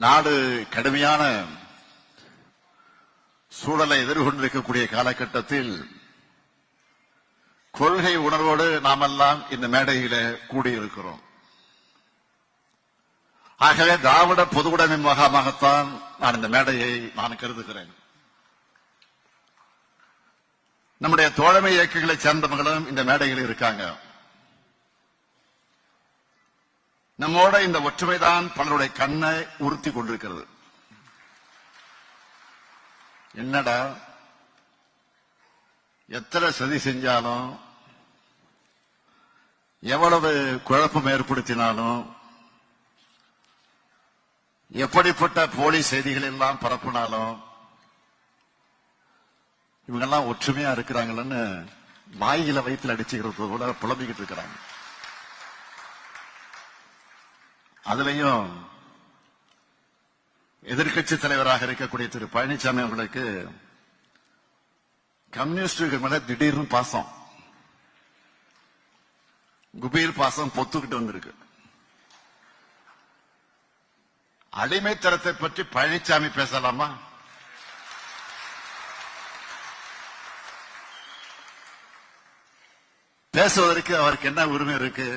நாடு கடுமையான சூழலை எதிர்கொண்டிருக்கக்கூடிய காலகட்டத்தில் கொள்கை உணர்வோடு நாமெல்லாம் இந்த மேடையில கூடியிருக்கிறோம். ஆகவே திராவிட பொதுவுடைமை முகாமாகத்தான் நான் இந்த மேடையை நான் கருதுகிறேன். நம்முடைய தோழமை இயக்கங்களை சேர்ந்தவர்களும் இந்த மேடையில் இருக்காங்க. நம்மோட இந்த ஒற்றுமைதான் பலருடைய கண்ணை உறுத்தி கொண்டிருக்கிறது. என்னடா எத்தனை சதி செஞ்சாலும் எவ்வளவு குழப்பம் ஏற்படுத்தினாலும் எப்படிப்பட்ட போலி செய்திகள் எல்லாம் பரப்பினாலும் இவங்கெல்லாம் ஒற்றுமையா இருக்கிறாங்கன்னு வாயில வயிற்றுல அடிச்சுக்கிறது கூட புலம்பிக்கிட்டு இருக்கிறாங்க. அதுலயும் எதிர்கட்சி தலைவராக இருக்கக்கூடிய திரு பழனிசாமி அவர்களுக்கு கம்யூனிஸ்டுகள் மேல திடீர்னு பாசம், குபீர் பாசம் பொத்துக்கிட்டு வந்திருக்கு. அடிமைத்தனத்தை பற்றி பழனிசாமி பேசலாமா? பேசுவதற்கு அவருக்கு என்ன உரிமை இருக்கு?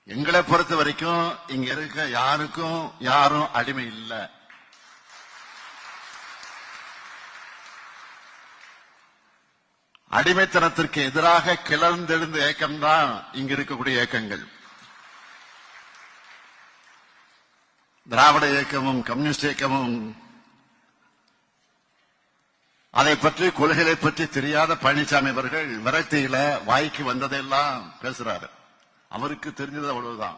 எங்களை பொறுத்த வரைக்கும் இங்க இருக்க யாருக்கும் யாரும் அடிமை இல்லை. அடிமைத்தனத்திற்கு எதிராக கிளர்ந்தெழுந்த இயக்கம்தான் இங்க இருக்கக்கூடிய இயக்கங்கள். திராவிட இயக்கமும் கம்யூனிஸ்ட் இயக்கமும் அதை பற்றி கொள்கைகளை பற்றி தெரியாத பழனிசாமி அவர்கள் விரக்தியில வாய்க்கு வந்ததெல்லாம் பேசுறாரு. அவருக்கு தெரிஞ்சது அவ்வளவுதான்.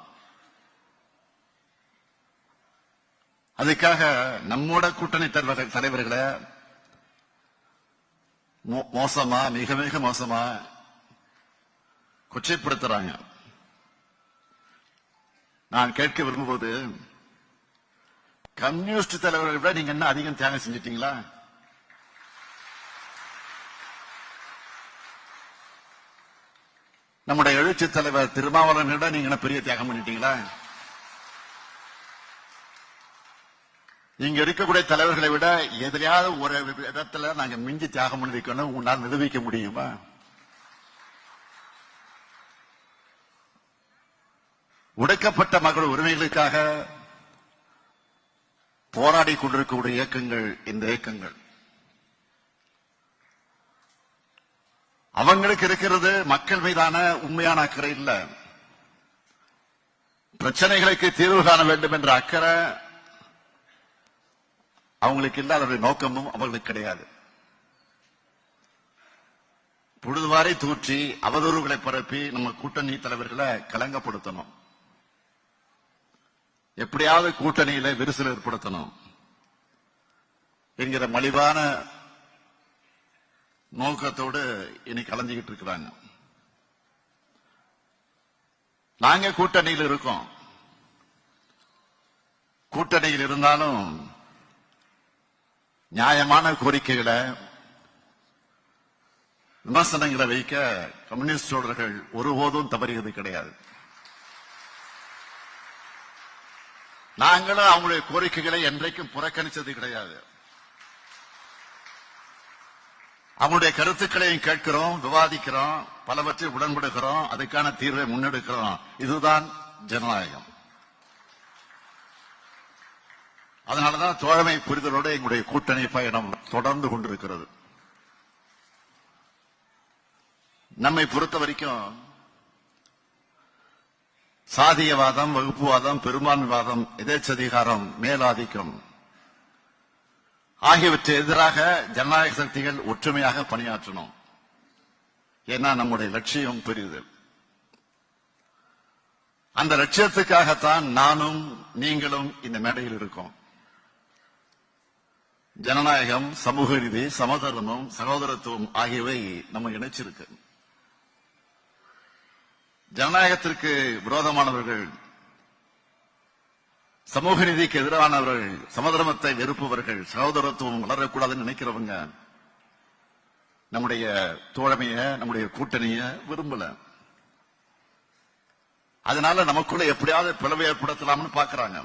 அதுக்காக நம்மோட கூட்டணி தலைவர்களை மோசமா, மிக மிக மோசமா கொச்சைப்படுத்துறாங்க. நான் கேட்க விரும்பும்போது, கம்யூனிஸ்ட் தலைவர்களை விட நீங்க என்ன அதிகம் தியாகம் செஞ்சிட்டீங்களா? நம்முடைய எழுச்சி தலைவர் திருமாவளவனிட நீங்க என்ன பெரிய தியாகம் பண்ணிட்டீங்களா? இங்க இருக்கக்கூடிய தலைவர்களை விட எதிரையாவது ஒரு இடத்துல நாங்க மிஞ்சி தியாகம் பண்ணிருக்கணும் உன்னால் நிரூபிக்க முடியுமா? உடைக்கப்பட்ட மக்கள் உரிமைகளுக்காக போராடி கொண்டிருக்கக்கூடிய இயக்கங்கள் இந்த இயக்கங்கள். அவங்களுக்கு இருக்கிறது மக்கள் மீதான உண்மையான அக்கறை இல்ல, பிரச்சனைகளுக்கு தீர்வு காண வேண்டும் என்ற அக்கறை அவங்களுக்கு இல்ல. அதனுடைய நோக்கமும் அவர்களுக்கு கிடையாது. பொழுதுவாரை தூற்றி அவதூறுகளை பரப்பி நம்ம கூட்டணி தலைவர்களை கலங்கப்படுத்தணும், எப்படியாவது கூட்டணியில விரிசல் ஏற்படுத்தணும் என்கிற மலிவான நோக்கத்தோடு இன்னைக்கு கலந்துகிட்டு இருக்கிறாங்க. நாங்க கூட்டணியில் இருக்கோம். கூட்டணியில் இருந்தாலும் நியாயமான கோரிக்கைகளை, விமர்சனங்களை வைக்க கம்யூனிஸ்ட் தோழர்கள் ஒருபோதும் தவறியது கிடையாது. நாங்களும் அவங்களுடைய கோரிக்கைகளை என்றைக்கும் புறக்கணிச்சது கிடையாது. அவங்களுடைய கருத்துக்களையும் கேட்கிறோம், விவாதிக்கிறோம், பலவற்றை உடன்படுகிறோம், அதுக்கான தீர்வை முன்னெடுக்கிறோம். இதுதான் ஜனநாயகம். அதனாலதான் தோழமை புரிதலோடு எங்களுடைய கூட்டணி பயணம் தொடர்ந்து கொண்டிருக்கிறது. நம்மை பொறுத்த வரைக்கும் சாதியவாதம், வகுப்புவாதம், பெரும்பான்மைவாதம், எதேச்சதிகாரம், மேலாதிக்கம் ஆகியவற்றை எதிராக ஜனநாயக சக்திகள் ஒற்றுமையாக பணியாற்றணும். ஏன்னா நம்முடைய லட்சியம் பெரியது. அந்த லட்சியத்துக்காகத்தான் நானும் நீங்களும் இந்த மேடையில் இருக்கோம். ஜனநாயகம், சமூக நீதி, சமதர்மம், சகோதரத்துவம் ஆகியவை நம்ம இணைச்சிருக்கு. ஜனநாயகத்திற்கு விரோதமானவர்கள், சமூக நீதிக்கு எதிரானவர்கள், சமதர்மத்தை வெறுப்பவர்கள், சகோதரத்துவம் வளரக்கூடாதுன்னு நினைக்கிறவங்க நம்முடைய தோழமைய, நம்முடைய கூட்டணிய விரும்பல. அதனால நமக்குள்ள எப்படியாவது பிளவை ஏற்படுத்தலாம்னு பாக்குறாங்க.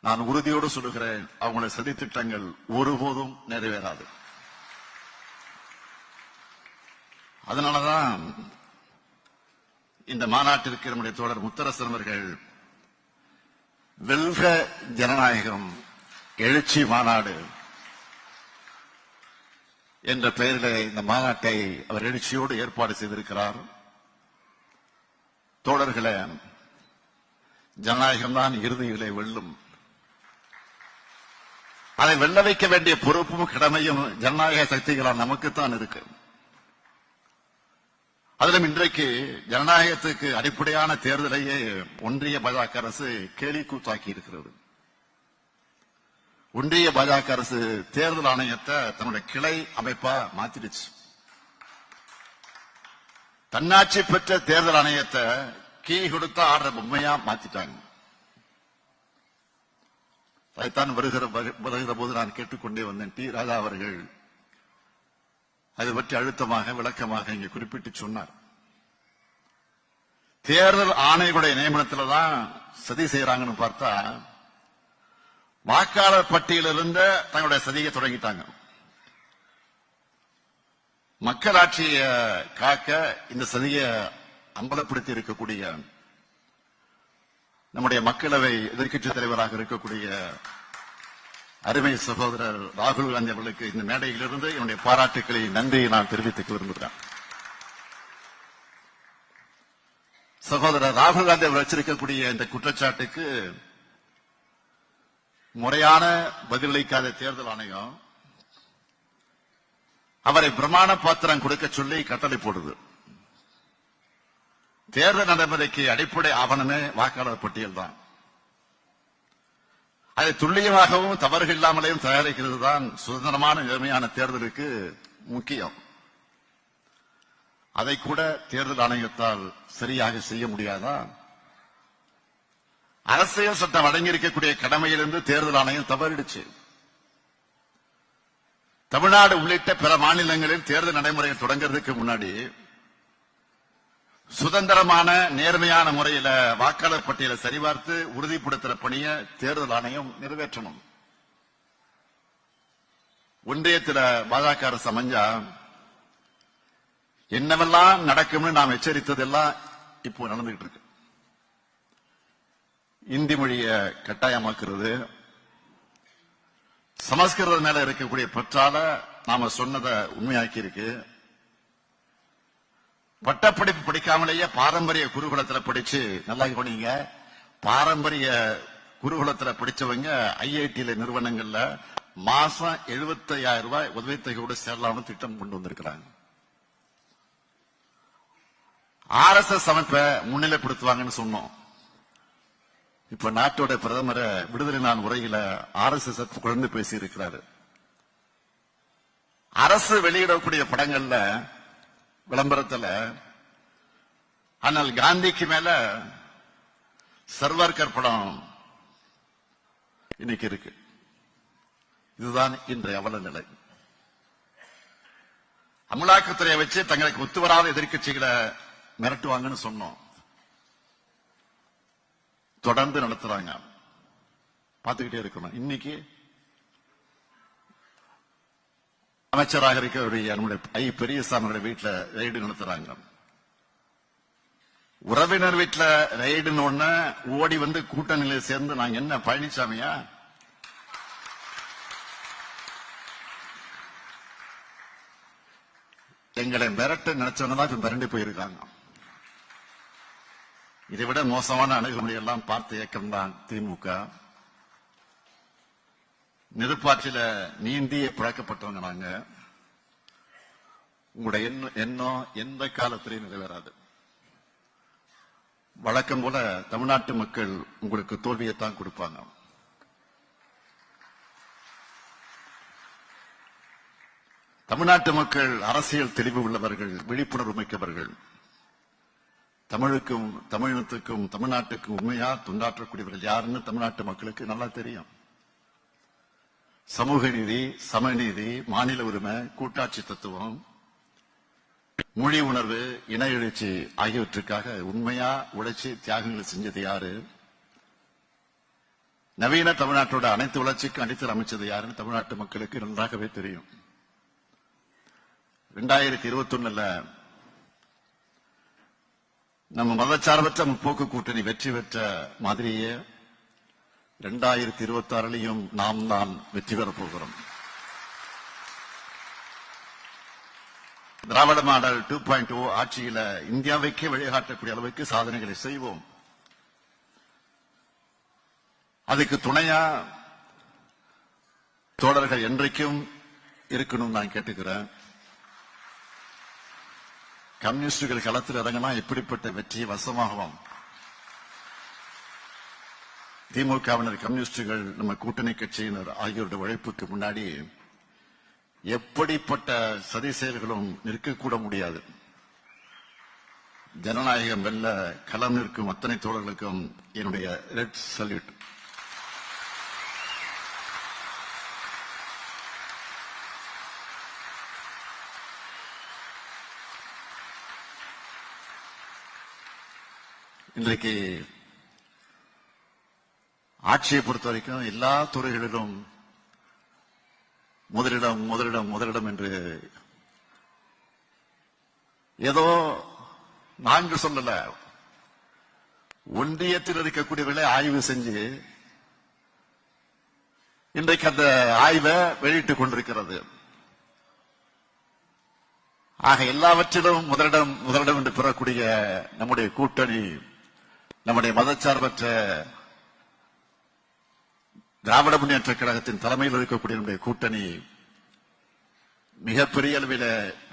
நான் உறுதியோடு சொல்லுகிறேன், அவங்களுடைய சதி திட்டங்கள் ஒருபோதும் நிறைவேறாது. அதனாலதான் இந்த மாநாட்டிற்கு நம்முடைய தோழர் முத்தரசன் அவர்கள் வெல்க ஜனநாயகம் எழுச்சி மாநாடு என்ற பெயரில் இந்த மாநாட்டை அவர் எழுச்சியோடு ஏற்பாடு செய்திருக்கிறார். தோழர்களே, ஜனநாயகம் தான் இறுதியிலே வெல்லும். அதை வெல்ல வைக்க வேண்டிய பொறுப்பும் கடமையும் ஜனநாயக சக்திகளால் நமக்குத்தான் இருக்கு. அதிலும் இன்றைக்கு ஜனநாயகத்துக்கு அடிப்படையான தேர்தலையே ஒன்றிய பாஜக அரசு கேலி கூத்தாக்கி இருக்கிறது. ஒன்றிய பாஜக அரசு தேர்தல் ஆணையத்தை தன்னுடைய கிளை அமைப்பா மாத்திடுச்சு. தன்னாட்சி பெற்ற தேர்தல் ஆணையத்தை கீ கொடுத்த ஆடுற பொம்மையா மாத்திட்டாங்க. அதைத்தான் வருகிற போது நான் கேட்டுக்கொண்டே வந்தேன். டி ராஜா அவர்கள் அதை பற்றி அழுத்தமாக விளக்கமாக இங்கே குறிப்பிட்டு சொன்னார். தேர்தல் ஆணையர்களுடைய நியமனத்தில் தான் சதி செய்யறாங்கன்னு பார்த்தா, வாக்காளர் பட்டியலிருந்து தங்களுடைய சதியை தொடங்கிட்டாங்க. மக்களாட்சியை காக்க இந்த சதியை அம்பலப்படுத்தி இருக்கக்கூடிய நம்முடைய மக்களவை எதிர்க்கட்சித் தலைவராக இருக்கக்கூடிய அருமை சகோதரர் ராகுல் காந்தி அவர்களுக்கு இந்த மேடையிலிருந்து என்னுடைய பாராட்டுக்களை நன்றியை நான் தெரிவித்துக் விரும்புகிறேன். சகோதரர் ராகுல் காந்தி அவர் வச்சிருக்கக்கூடிய இந்த குற்றச்சாட்டுக்கு முறையான பதிலளிக்காத தேர்தல் ஆணையம் அவரை பிரமாண பாத்திரம் கொடுக்க சொல்லி கட்டளை போடுது. தேர்தல் நடைமுறைக்கு அடிப்படை ஆவணமே வாக்காளர் பட்டியல் தான். அதை துல்லியமாகவும் தவறுகள் இல்லாமலேயும் தயாரிக்கிறது தான் சுதந்திரமான நேர்மையான தேர்தலுக்கு முக்கியம். அதை கூட தேர்தல் ஆணையத்தால் சரியாக செய்ய முடியாதா? அரசியல் சட்டம் வழங்கியிருக்கக்கூடிய கடமையிலிருந்து தேர்தல் ஆணையம் தவறிடுச்சு. தமிழ்நாடு உள்ளிட்ட பிற மாநிலங்களில் தேர்தல் நடைமுறையை தொடங்குறதுக்கு முன்னாடி சுதந்திரமான நேர்மையான முறையில வாக்காளர் பட்டியலை சரிபார்த்து உறுதிப்படுத்துற பணியை தேர்தல் ஆணையம் நிறைவேற்றணும். ஒன்றியத்தில் பாஜக அரசு அமைஞ்சா என்னவெல்லாம் நடக்கும்னு நாம் எச்சரித்ததெல்லாம் இப்போ நடந்துகிட்டு இருக்கு. இந்தி மொழியை கட்டாயமாக்குறது, சமஸ்கிருதம் மேல இருக்கக்கூடிய பற்றால நாம சொன்னதை உண்மையாக்கி இருக்கு. பட்டப்படிப்பு படிக்காமலேயே பாரம்பரிய குருகுலத்தில் படிச்சு, நல்லா போனீங்க, பாரம்பரிய குருகுலத்தில் படிச்சவங்க ஐஐடியில நிறுவனங்கள்ல மாசம் 75,000 ரூபாய் உதவித்தொகையோடு சேரலாம்னு திட்டம் கொண்டு வந்திருக்கிறாங்க. RSS அமைப்பை முன்னிலைப்படுத்துவாங்கன்னு சொன்னோம். இப்ப நாட்டோட பிரதமரை விடுதலை நாள் உரையில RSS குழந்தை பேசி இருக்கிறாரு. அரசு வெளியிடக்கூடிய படங்கள்ல விளம்பரத்துல ஆனால் காந்திக்கு மேல சர்வார்கர் படம் இன்னைக்கு இருக்கு. இதுதான் இன்றைய அவல நிலை. அமலாக்கத்துறையை வச்சு தங்களுக்கு ஒத்துவராத எதிர்க்கட்சிகளை மிரட்டுவாங்கன்னு சொன்னோம். தொடர்ந்து நடத்துறாங்க, பார்த்துக்கிட்டே இருக்கணும். இன்னைக்கு அமைச்சராக இருக்கக்கூடிய நம்முடைய பெரியசாமி வீட்டுல ரெய்டு நடத்துறாங்க. உறவினர் வீட்டுல ரெய்டுன்னு ஒண்ணு ஓடி வந்து கூட்டணியில சேர்ந்து நாங்க என்ன பழனிசாமியா? எங்களை மிரட்ட நினைச்சவங்க தான் இப்ப மிரண்டு போயிருக்காங்க. இதை விட மோசமான அணுகுமுறை எல்லாம் பார்த்த இயக்கம் தான் திமுக. நெருப்பாற்றில நீந்திய பிழக்கப்பட்டவங்க நாங்க. உங்களுடைய எண்ணம் எந்த காலத்திலையும் நிறைவேறாது. வழக்கம் போல தமிழ்நாட்டு மக்கள் உங்களுக்கு தோல்வியைத்தான் கொடுப்பாங்க. தமிழ்நாட்டு மக்கள் அரசியல் தெளிவு உள்ளவர்கள், விழிப்புணர்வு மிக்கவர்கள். தமிழுக்கும் தமிழினத்துக்கும் தமிழ்நாட்டுக்கும் உண்மையா தொண்டாற்றக்கூடியவர்கள் யாருன்னு தமிழ்நாட்டு மக்களுக்கு நல்லா தெரியும். சமூக நீதி, சமநீதி, மாநில உரிமை, கூட்டாட்சி தத்துவம், மொழி உணர்வு, இன எழுச்சி ஆகியவற்றுக்காக உண்மையா உழைச்சி தியாகங்கள் செஞ்சது யாரு? நவீன தமிழ்நாட்டோட அனைத்து வளர்ச்சிக்கும் அடித்தல் அமைச்சது யாருன்னு தமிழ்நாட்டு மக்களுக்கு நன்றாகவே தெரியும். 2021 நம்ம மதச்சார்பற்ற முற்போக்கு கூட்டணி வெற்றி பெற்ற மாதிரியே 2026 நாம் தான் வெற்றி பெறப் போகிறோம். திராவிட மாடல் 2.0 ஆட்சியில இந்தியாவுக்கே வழிகாட்டக்கூடிய அளவுக்கு சாதனைகளை செய்வோம். அதுக்கு துணையா தோழர்கள் என்றைக்கும் இருக்கணும் நான் கேட்டுக்கிறேன். கம்யூனிஸ்டுகள் களத்தில் இறங்கினா எப்படிப்பட்ட வெற்றி வசமாகும். திமுகவினர், கம்யூனிஸ்டுகள், நம்ம கூட்டணி கட்சியினர் ஆகியோருடைய உழைப்புக்கு முன்னாடி எப்படிப்பட்ட சதி செயல்களும் நிற்கக்கூட முடியாது. ஜனநாயகம் வெல்ல களம் நிற்கும் அத்தனை தோழர்களுக்கும் என்னுடைய ரெட் சல்யூட். இன்றைக்கு ஆட்சியை பொறுத்த வரைக்கும் எல்லா துறைகளிலும் முதலிடம் முதலிடம் முதலிடம் என்று ஏதோ நான்கு சொல்லல, ஒன்றியத்தில் இருக்கக்கூடியவர்களை ஆய்வு செஞ்சு இன்றைக்கு அந்த ஆய்வை வெளியிட்டுக் கொண்டிருக்கிறது. ஆக எல்லாவற்றிலும் முதலிடம் முதலிடம் என்று பெறக்கூடிய நம்முடைய கூட்டணி, நம்முடைய மதச்சார்பற்ற திராவிட முன்னேற்ற கழகத்தின் தலைமையில் இருக்கக்கூடிய நம்முடைய கூட்டணி மிகப்பெரிய அளவில்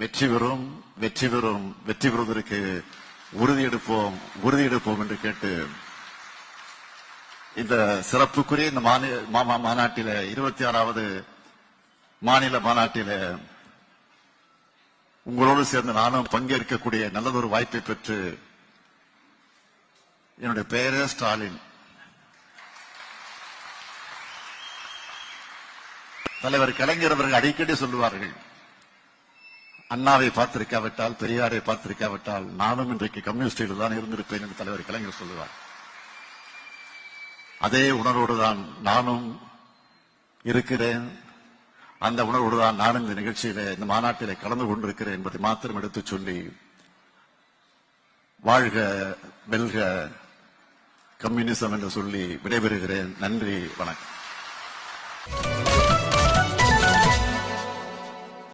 வெற்றி பெறும், வெற்றி பெறும், வெற்றி பெறுவதற்கு உறுதியெடுப்போம், உறுதியெடுப்போம் என்று கேட்டு இந்த சிறப்புக்குரிய இந்த மாநாட்டில 26வது மாநில மாநாட்டில உங்களோடு சேர்ந்து நானும் பங்கேற்கக்கூடிய நல்லதொரு வாய்ப்பை பெற்று, என்னுடைய பெயரே ஸ்டாலின். தலைவர் கலைஞர் அவர்கள் அடிக்கடி சொல்லுவார்கள், அண்ணாவை பார்த்திருக்காவிட்டால், பெரியாரை பார்த்திருக்காவிட்டால் நானும் இன்றைக்கு கம்யூனிஸ்டில் தான் இருந்திருப்பேன் என்று தலைவர் கலைஞர் சொல்லுவார். அதே உணர்வோடு தான் நானும் இருக்கிறேன். அந்த உணர்வோடு தான் நானும் இந்த நிகழ்ச்சியில, இந்த மாநாட்டிலே கலந்து கொண்டிருக்கிறேன் என்பதை மாத்திரம் எடுத்துச் சொல்லி, வாழ்க வெல்க கம்யூனிசம் என்று சொல்லி விடைபெறுகிறேன். நன்றி, வணக்கம்.